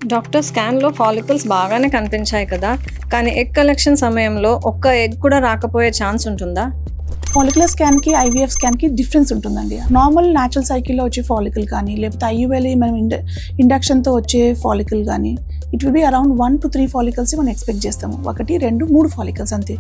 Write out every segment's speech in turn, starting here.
Doctor స్కాన్లో follicles బాగానే కనిపించాయి కదా, కానీ ఎగ్ కలెక్షన్ సమయంలో ఒక్క ఎగ్ కూడా రాకపోయే ఛాన్స్ ఉంటుందా? ఫాలిక్యులర్ స్కాన్కి ఐవీఎఫ్ స్కాన్కి డిఫరెన్స్ ఉంటుందండి. నార్మల్ న్యాచురల్ సైకిల్లో వచ్చే ఫాలికల్ కానీ లేకపోతే ఐయుఎల్ఏ మనం ఇండక్షన్తో వచ్చే ఫాలికల్ కానీ it will be around 1 to 3 follicles మనం ఎక్స్పెక్ట్ చేస్తాము. 1, 2, 3 ఫాలికల్స్ అంతే.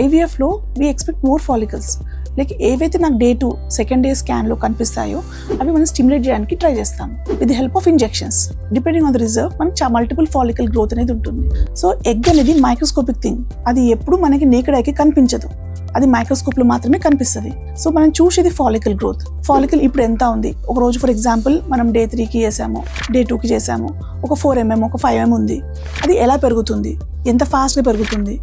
ఐవీఎఫ్లో we expect more follicles. Like ఏవైతే నాకు డే 2 సెకండ్ డే స్కాన్లో కనిపిస్తాయో అవి మనం స్టిమ్యులేట్ చేయడానికి ట్రై చేస్తాం with the help of injections. Depending on the reserve మనకి మల్టిపుల్ ఫాలికల్ గ్రోత్ అనేది ఉంటుంది. సో ఎగ్ అనేది మైక్రోస్కోపిక్ థింగ్, అది ఎప్పుడు మనకి నేకెడ్ ఐకి కనిపించదు, అది మైక్రోస్కోప్లో మాత్రమే కనిపిస్తుంది. సో మనం చూసేది ఫాలికల్ గ్రోత్. ఫాలికల్ ఇప్పుడు ఎంత ఉంది, ఒక రోజు ఫర్ ఎగ్జాంపుల్ మనం డే 3కి చేసాము, డే 2కి చేసాము, ఒక 4 mm ఒక 5 mm ఉంది, అది ఎలా పెరుగుతుంది, ఎంత ఫాస్ట్గా పెరుగుతుంది.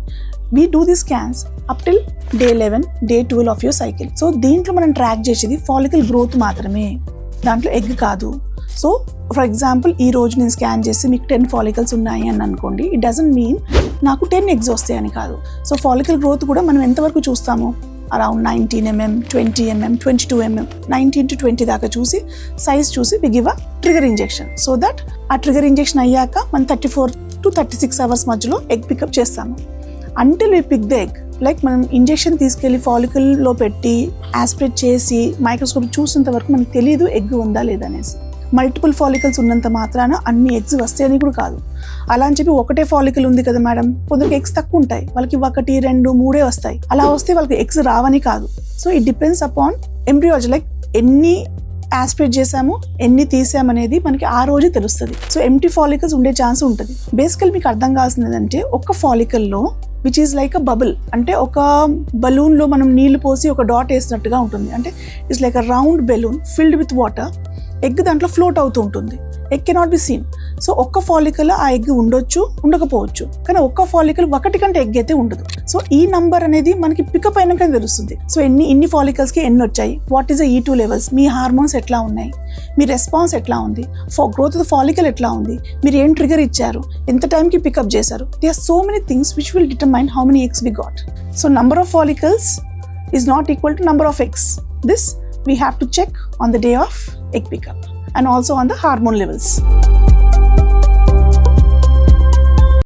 We do the scans up till day 11, day 12 of your cycle. So దీంట్లో మనం ట్రాక్ చేసేది ఫాలికల్ గ్రోత్ మాత్రమే, దాంట్లో ఎగ్ కాదు. సో ఫర్ ఎగ్జాంపుల్ ఈ రోజు నేను స్కాన్ చేసి మీకు 10 ఫాలికల్స్ ఉన్నాయి అని అనుకోండి, ఇట్ డజంట్ మీన్ నాకు 10 ఎగ్స్ వస్తాయని కాదు. సో ఫాలికల్ గ్రోత్ కూడా మనం ఎంతవరకు చూస్తాము, around 19 mm, 20 mm, 22 mm, 19 to 20 దాకా చూసి సైజ్ చూసి we give a trigger injection. So that ఆ ట్రిగర్ ఇంజెక్షన్ అయ్యాక మనం 34 to 36 అవర్స్ మధ్యలో ఎగ్ పికప్ చేస్తాము. Until we pick the egg, like మనం ఇంజెక్షన్ తీసుకెళ్ళి ఫాలికల్లో పెట్టి ఆస్పిరేట్ చేసి మైక్రోస్కోప్ చూసినంత వరకు మనకు తెలియదు ఎగ్ ఉందా లేదా అనేసి. మల్టిపుల్ ఫాలికల్స్ ఉన్నంత మాత్రాన అన్ని ఎగ్స్ వస్తాయని కూడా కాదు. అలా అని చెప్పి ఒకటే ఫాలికల్ ఉంది కదా మేడం, కొందరికి ఎగ్స్ తక్కువ ఉంటాయి, వాళ్ళకి 1, 2, 3 వస్తాయి, అలా వస్తే వాళ్ళకి ఎగ్స్ రావని కాదు. So it depends upon embryology, like ఎన్ని ఆస్పిరేట్ చేసాము ఎన్ని తీసామనేది మనకి ఆ రోజే తెలుస్తుంది. సో ఎంప్టీ ఫాలికల్స్ ఉండే ఛాన్స్ ఉంటుంది. బేసికల్ మీకు అర్థం కావాల్సింది ఏంటంటే ఒక ఫాలికల్లో which is like a bubble, అంటే ఒక బలూన్లో మనం నీళ్లు పోసి ఒక డాట్ వేసినట్టుగా ఉంటుంది. అంటే it's like a round balloon filled with water. Egg దాంట్లో ఫ్లోట్ అవుతూ ఉంటుంది. Egg cannot be seen. So ఒక్క ఫాలికల్ ఆ ఎగ్ ఉండొచ్చు ఉండకపోవచ్చు, కానీ ఒక్క ఫాలికల్ 1 కంటే ఎగ్ అయితే ఉండదు. సో ఈ నంబర్ అనేది మనకి పికప్ అయినాక తెలుస్తుంది. సో ఇన్ని ఫాలికల్స్కి ఎన్ని వచ్చాయి, what is the E2 levels, me hormones ఎట్లా ఉన్నాయి, మీ రెస్పాన్స్ ఎట్లా ఉంది, గ్రోత్ ఆఫ్ ద ఫాలికల్ ఎట్లా ఉంది, మీరు ఏం ట్రిగర్ ఇచ్చారు, ఎంత టైంకి పికప్ చేశారు. They are so many things which will determine how many eggs we got. So number of follicles is not equal to number of eggs. This we have to check on the day of egg pickup and also on the hormone levels.